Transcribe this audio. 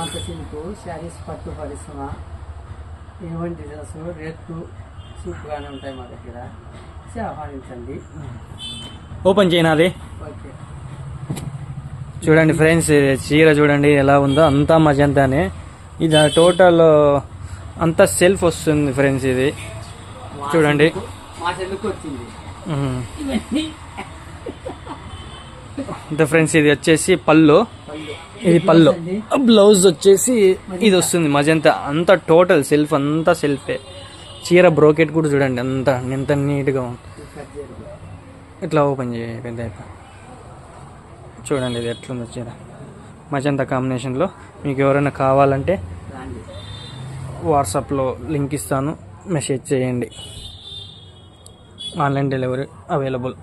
సీమంత silk saris పట్టు పరిశ్రమ ఏమంటి designs రేట్లు సూపర్గానే ఉంటాయి మా దగ్గర. ఆహ్వానించండి. ఓపెన్ చేయనాది. ఓకే చూడండి ఫ్రెండ్స్, చీర చూడండి ఎలా ఉందో, అంతా మజంతానే. ఇది టోటల్ అంతా సెల్ఫ్ వస్తుంది ఫ్రెండ్స్. ఇది చూడండి మా సెల్లుకు వచ్చింది అంతే ఫ్రెండ్స్. ఇది వచ్చేసి పళ్ళు, ఇది పళ్ళు. బ్లౌజ్ వచ్చేసి ఇది వస్తుంది మజంతా. అంతా టోటల్ సెల్ఫ్, అంతా సెల్ఫే. చీర బ్రోకెట్ కూడా చూడండి అంత ఎంత నీట్గా ఉంది. ఇట్లా ఓపెన్ చేయ పెద్ద చూడండి ఇది ఎట్లుంది చీర. మజంతా కాంబినేషన్లో. మీకు ఎవరైనా కావాలంటే వాట్సాప్లో లింక్ ఇస్తాను, మెసేజ్ చేయండి. Online delivery available.